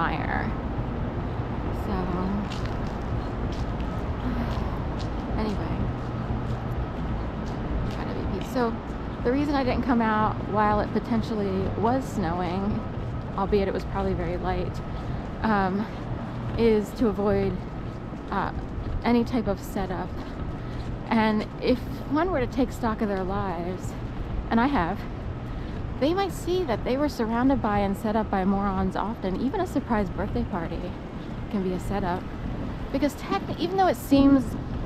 fire. So anyway, trying to be peace. So the reason I didn't come out while it potentially was snowing, albeit it was probably very light, is to avoid any type of setup. And if one were to take stock of their lives, and I have, they might see that they were surrounded by and set up by morons often. Even a surprise birthday party can be a setup. Because even though it seems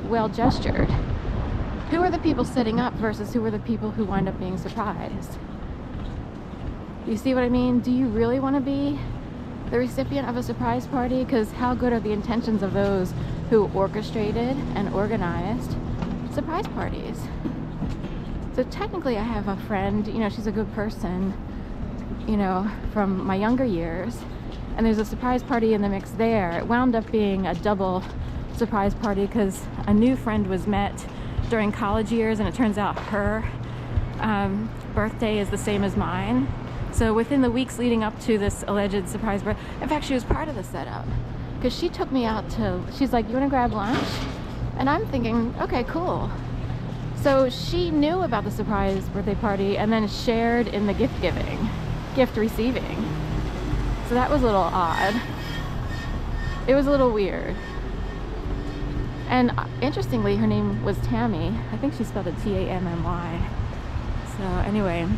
well gestured, who are the people setting up versus who are the people who wind up being surprised? You see what I mean? Do you really want to be the recipient of a surprise party? Because how good are the intentions of those who orchestrated and organized surprise parties? So technically I have a friend, you know, she's a good person, you know, from my younger years, and there's a surprise party in the mix there. It wound up being a double surprise party because a new friend was met during college years, and it turns out her birthday is the same as mine. So within the weeks leading up to this alleged surprise birthday, in fact, she was part of the setup because she took me out to, she's like, you want to grab lunch? And I'm thinking, okay, cool. So she knew about the surprise birthday party and then shared in the gift giving, gift receiving. So that was a little odd. It was a little weird. And interestingly, her name was Tammy. I think she spelled it T-A-M-M-Y. So anyway,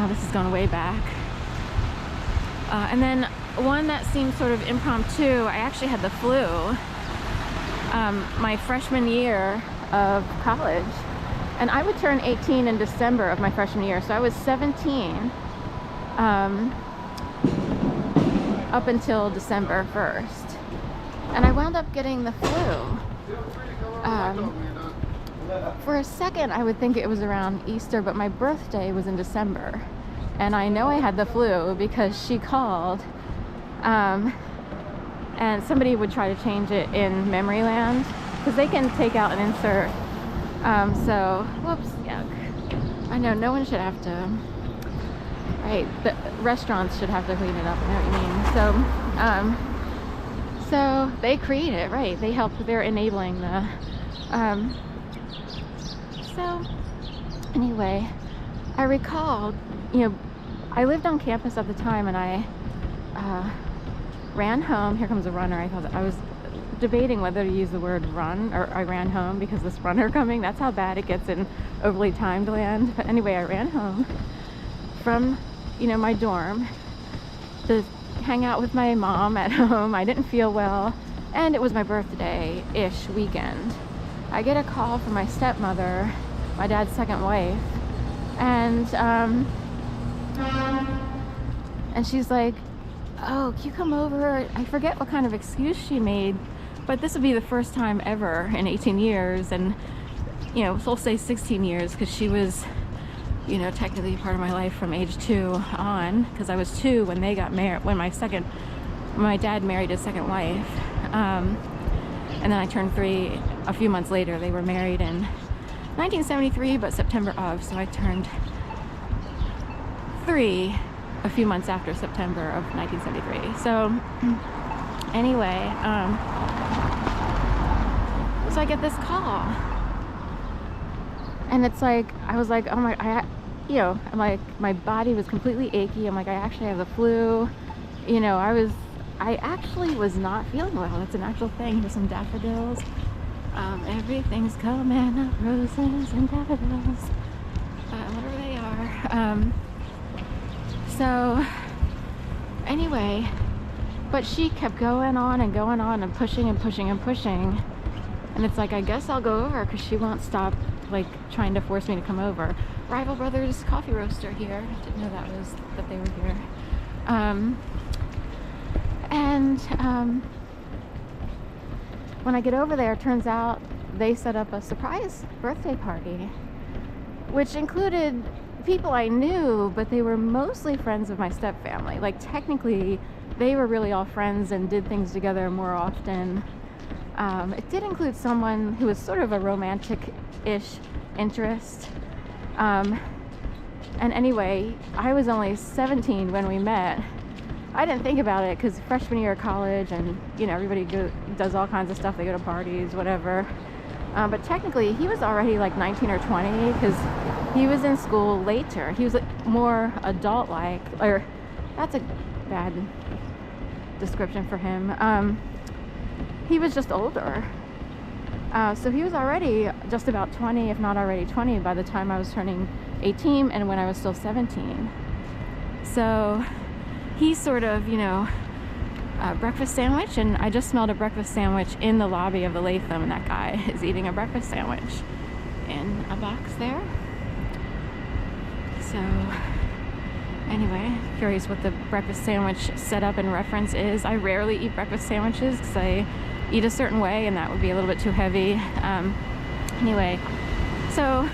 this is going way back. And then one that seemed sort of impromptu, I actually had the flu my freshman year of college. And I would turn 18 in December of my freshman year. So I was 17 up until December 1st. And I wound up getting the flu. For a second, I would think it was around Easter, but my birthday was in December. And I know I had the flu because she called, and somebody would try to change it in memory land, because they can take out and insert. So, whoops, yuck. I know, no one should have to, right, the restaurants should have to clean it up, I know what you mean. So they create it, right? They help, they're enabling the, so anyway, I recall, you know, I lived on campus at the time, and I ran home. Here comes a runner. I thought that I was debating whether to use the word run, or I ran home because this runner coming. That's how bad it gets in overly timed land. But anyway, I ran home from, you know, my dorm to hang out with my mom at home. I didn't feel well, and it was my birthday-ish weekend. I get a call from my stepmother, my dad's second wife, and she's like, oh, can you come over? I forget what kind of excuse she made, but this would be the first time ever in 18 years, and, you know, so we'll say 16 years, because she was, you know, technically part of my life from age 2 on, because I was 2 when they got married, when my dad married his second wife, and then I turned 3 a few months later. They were married in 1973, but September of, so I turned 3 a few months after September of 1973. So anyway, so I get this call, and it's like, I was like, oh my, you know, I'm like, my body was completely achy. I'm like, I actually have the flu. You know, I actually was not feeling well. That's an actual thing. Here's some daffodils. Everything's coming up, roses and daffodils, whatever they are. So anyway, but she kept going on and going on and pushing and pushing and pushing. And it's like, I guess I'll go over, because she won't stop, like, trying to force me to come over. Rival Brothers Coffee Roaster here. Didn't know that they were here. When I get over there, it turns out they set up a surprise birthday party, which included people I knew, but they were mostly friends of my stepfamily. Like, technically, they were really all friends and did things together more often. It did include someone who was sort of a romantic-ish interest. And anyway, I was only 17 when we met, I didn't think about it because freshman year of college, and you know, everybody does all kinds of stuff. They go to parties, whatever. But technically, he was already like 19 or 20 because he was in school later. He was like, more adult-like, or that's a bad description for him. He was just older. So he was already just about 20, if not already 20, by the time I was turning 18 and when I was still 17. So he sort of, you know, breakfast sandwich, and I just smelled a breakfast sandwich in the lobby of the Latham, and that guy is eating a breakfast sandwich in a box there. So anyway, curious what the breakfast sandwich setup and reference is. I rarely eat breakfast sandwiches because I eat a certain way and that would be a little bit too heavy. Anyway, so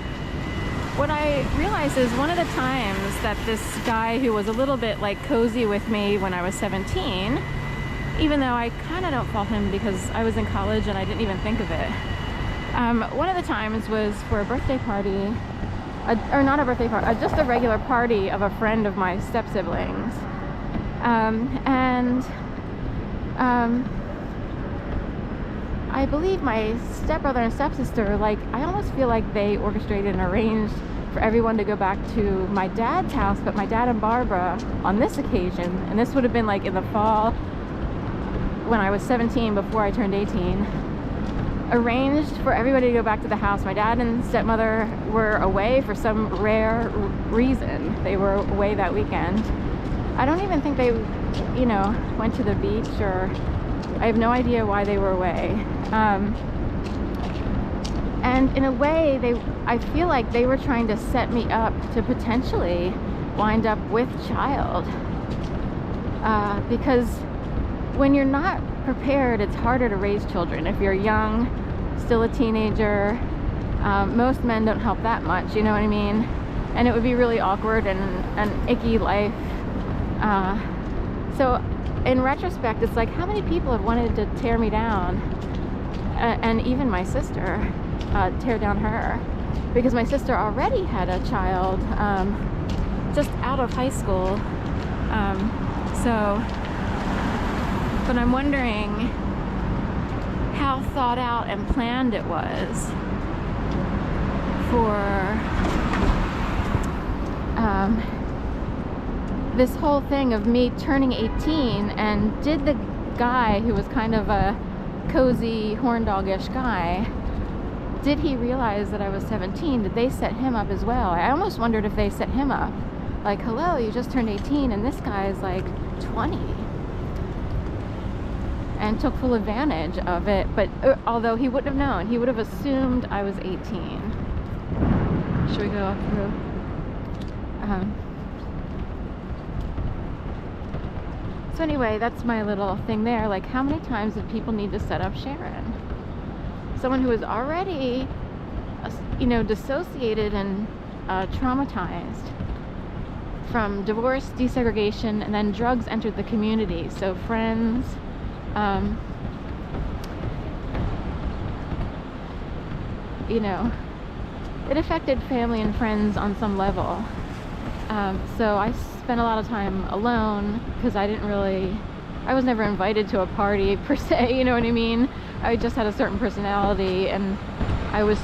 what I realized is one of the times that this guy who was a little bit like cozy with me when I was 17, even though I kind of don't fault him because I was in college and I didn't even think of it. One of the times was for a birthday party, or not a birthday party, just a regular party of a friend of my step-siblings. I believe my stepbrother and stepsister, like, I almost feel like they orchestrated and arranged for everyone to go back to my dad's house, but my dad and Barbara, on this occasion, and this would have been like in the fall when I was 17, before I turned 18, arranged for everybody to go back to the house. My dad and stepmother were away for some rare reason. They were away that weekend. I don't even think they, you know, went to the beach, or I have no idea why they were away. And in a way, I feel like they were trying to set me up to potentially wind up with child. Because when you're not prepared, it's harder to raise children. If you're young, still a teenager, most men don't help that much, you know what I mean? And it would be really awkward and an icky life. So in retrospect, it's like, how many people have wanted to tear me down? And even my sister, tear down her. Because my sister already had a child, just out of high school. But I'm wondering how thought out and planned it was for this whole thing of me turning 18, and did the guy who was kind of a cozy horn dog-ish guy, did he realize that I was 17? Did they set him up as well? I almost wondered if they set him up. Like, hello, you just turned 18 and this guy is like 20. And took full advantage of it, but although he wouldn't have known, he would have assumed I was 18. Should we go up through? So anyway, that's my little thing there. Like, how many times did people need to set up Sharon? Someone who was already, you know, dissociated and traumatized from divorce, desegregation, and then drugs entered the community. So friends, you know, it affected family and friends on some level. So I spent a lot of time alone because I was never invited to a party per se, you know what I mean? I just had a certain personality, and I was